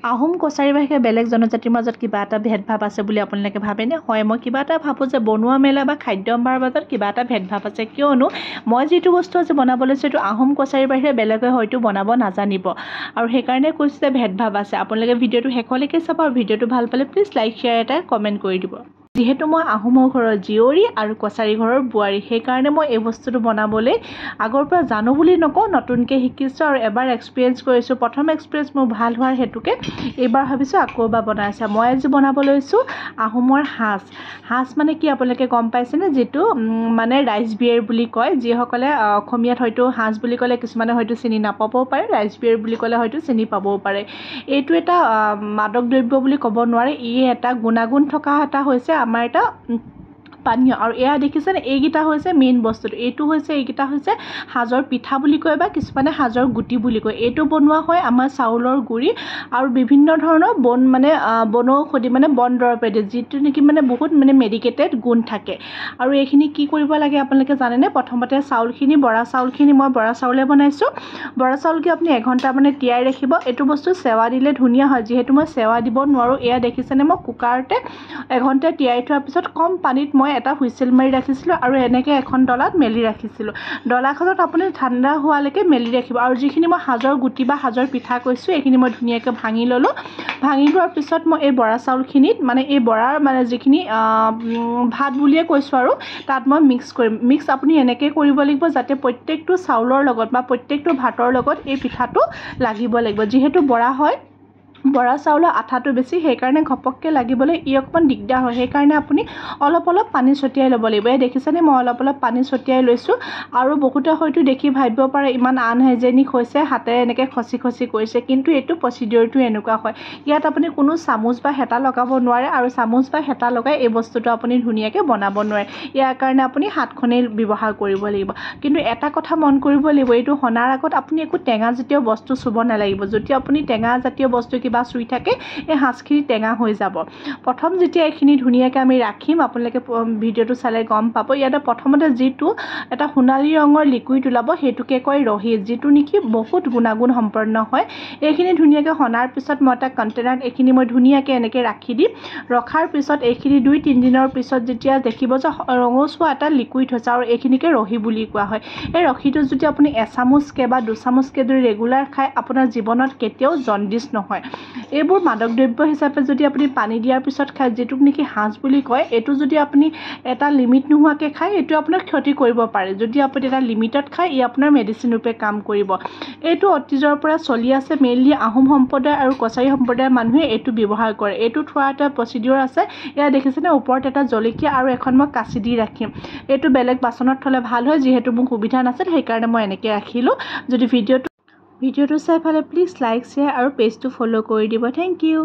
আহোম কছাৰী ভাষাই বেলেগ জনজাতিৰ মাজত কিবা এটা ভেদভাৱ আছে বুলি আপোনালোকে ভাবেনে? হয়, মই কিবা এটা ভাবোঁ যে বনোৱা মেলা বা খাদ্য সম্ভাৰৰ মাজত কিবা এটা ভেদভাৱ আছে, কিয়নো মই যিটো বস্তু আজি বনাব লৈছোঁ সেইটো আহোম কছাৰীৰ বাহিৰে বেলেগে হয়তো বনাব নাজানিব, আৰু সেইকাৰণে কৈছোঁ যে ভেদভাৱ আছে। আপোনালোকে ভিডিঅ'টো শেষলৈকে চাব, আৰু ভিডিঅ'টো ভাল পালে প্লিজ লাইক শ্বেয়াৰ এটা কমেণ্ট কৰি দিব। যিহেতু মই আহোমৰ ঘৰৰ জীয়ৰী আৰু কছাৰী ঘৰৰ বোৱাৰী, সেইকাৰণে মই এই বস্তুটো বনাবলৈ আগৰ পৰা জানো বুলি নকওঁ, নতুনকৈ শিকিছোঁ আৰু এবাৰ এক্সপিৰিয়েঞ্চ কৰিছোঁ। প্ৰথম এক্সপিৰিয়েঞ্চ মোৰ ভাল হোৱাৰ হেতুকে এইবাৰ ভাবিছোঁ আকৌ এবাৰ বনাইছে। মই আজি বনাব লৈছোঁ আহোমৰ সাঁজ। সাঁজ মানে কি আপোনালোকে গম পাইছেনে? যিটো মানে ৰাইচ বিয়েৰ বুলি কয়। যিসকলে অসমীয়াত হয়তো সাঁজ বুলি ক'লে কিছুমানে হয়তো চিনি নাপাবও পাৰে, ৰাইচ বিয়েৰ বুলি ক'লে হয়তো চিনি পাবও পাৰে। এইটো এটা মাদক দ্ৰব্য বুলি ক'ব নোৱাৰে, ই এটা গুণাগুণ থকা এটা হৈছে আমাৰ এটা পানীয়। আৰু এয়া দেখিছেনে, এইকেইটা হৈছে মেইন বস্তুটো। এইকেইটা হৈছে সাজৰ পিঠা বুলি কয় বা কিছুমানে সাজৰ গুটি বুলি কয়। এইটো বনোৱা হয় আমাৰ চাউলৰ গুড়ি আৰু বিভিন্ন ধৰণৰ বনৌষধি বন দৰৱেদি, যিটো নেকি বহুত মেডিকেটেড গুণ থাকে। আৰু এইখিনি কি কৰিব লাগে আপোনালোকে জানেনে? প্ৰথমতে চাউলখিনি, বৰা চাউলখিনি, মই বৰা চাউলে বনাইছোঁ। বৰা চাউলকে আপুনি এঘণ্টা তিয়াই ৰাখিব। এইটো বস্তু চেৱা দিলে ধুনীয়া হয়, যিহেতু মই চেৱা দিব নোৱাৰোঁ। এয়া দেখিছেনে, মই কুকাৰতে এঘণ্টা তিয়াই থোৱাৰ পিছত কম পানীত মই এটা হুইচেল মাৰি ৰাখিছিলোঁ আৰু এনেকৈ এখন ডলাত মেলি ৰাখিছিলোঁ। ডলাখনত আপুনি ঠাণ্ডা হোৱালৈকে মেলি ৰাখিব। আৰু যিখিনি মই সাজৰ গুটি বা সাজৰ পিঠা কৈছোঁ, এইখিনি মই ধুনীয়াকৈ ভাঙি ল'লোঁ। ভাঙি লোৱাৰ পিছত মই এই বৰা চাউলখিনিত এই বৰাৰ যিখিনি ভাত বুলিয়ে কৈছোঁ আৰু তাত মই মিক্স কৰিম। মিক্স আপুনি এনেকৈ কৰিব লাগিব যাতে প্ৰত্যেকটো চাউলৰ লগত বা প্ৰত্যেকটো ভাতৰ লগত এই পিঠাটো লাগিব লাগিব। যিহেতু বৰা হয়, বৰা চাউলৰ আঠাটো বেছি, সেইকাৰণে ঘপককৈ লাগিবলৈ ই অকণমান দিগদাৰ হয়। সেইকাৰণে আপুনি অলপ অলপ পানী ছটিয়াই ল'ব লাগিব। এই দেখিছেনে, মই অলপ অলপ পানী ছটিয়াই লৈছোঁ। আৰু বহুতে হয়তো দেখি ভাবিব পাৰে ইমান আনহাইজেনিক হৈছে, হাতেৰে এনেকৈ খচি খচি কৰিছে, কিন্তু এইটো প্ৰচিডিউৰটো এনেকুৱা হয়। ইয়াত আপুনি কোনো চামুচ বা হেতা লগাব নোৱাৰে, আৰু চামুচ বা হেতা লগাই এই বস্তুটো আপুনি ধুনীয়াকৈ বনাব নোৱাৰে। ইয়াৰ কাৰণে আপুনি হাতখনেই ব্যৱহাৰ কৰিব লাগিব। কিন্তু এটা কথা মন কৰিব লাগিব, এইটো সনাৰ আগত আপুনি একো টেঙাজাতীয় বস্তু চুব নালাগিব। যদি আপুনি টেঙাজাতীয় বস্তু কিবা চুই থাকে, এই সাঁজখিনি টেঙা হৈ যাব। প্ৰথম যেতিয়া এইখিনি ধুনীয়াকৈ আমি ৰাখিম, আপোনালোকে ভিডিঅ'টো চালে গম পাব। ইয়াতে প্ৰথমতে যিটো এটা সোণালী ৰঙৰ লিকুইড ওলাব, সেইটোকে কয় ৰহি, যিটো নেকি বহুত গুণাগুণ সম্পন্ন হয়। এইখিনি ধুনীয়াকৈ সনাৰ পিছত মই এটা কণ্টেইনাৰত এইখিনি মই ধুনীয়াকৈ এনেকৈ ৰাখি দিম। ৰখাৰ পিছত এইখিনি 2-3 দিনৰ পিছত যেতিয়া দেখিব যে ৰঙচুৱা এটা লিকুইড হৈছে, আৰু এইখিনিকে ৰহি বুলি কোৱা হয়। এই ৰহিটো যদি আপুনি এচামুচকৈ বা 2 চামুচকৈ যদি ৰেগুলাৰ খায়, আপোনাৰ জীৱনত কেতিয়াও জণ্ডিছ নহয়। এইবোৰ মাদক দ্ৰব্য হিচাপে যদি আপুনি পানী দিয়াৰ পিছত খায়, যিটোক নেকি সাঁজ বুলি কয়, এইটো যদি আপুনি এটা লিমিট নোহোৱাকৈ খায়, এইটো আপোনাক ক্ষতি কৰিব পাৰে। যদি আপুনি এটা লিমিটত খায়, ই আপোনাৰ মেডিচিন ৰূপে কাম কৰিব। এইটো অতীজৰ পৰা চলি আছে। মেইনলি আহোম সম্প্ৰদায় আৰু কছাৰী সম্প্ৰদায়ৰ মানুহে এইটো ব্যৱহাৰ কৰে। এইটো থোৱাৰ এটা প্ৰচিডিউৰ আছে। এয়া দেখিছেনে, ওপৰত এটা জলকীয়া আৰু এখন মই কাচি দি ৰাখিম। এইটো বেলেগ বাচনত থ'লে ভাল হয়, যিহেতু মোৰ সুবিধা নাছিল, সেইকাৰণে মই এনেকৈ ৰাখিলোঁ। যদি ভিডিঅ'টো চাই পালে প্লিজ লাইক, শ্বেয়াৰ আৰু পেজটো ফ'ল' কৰি দিব। Thank U.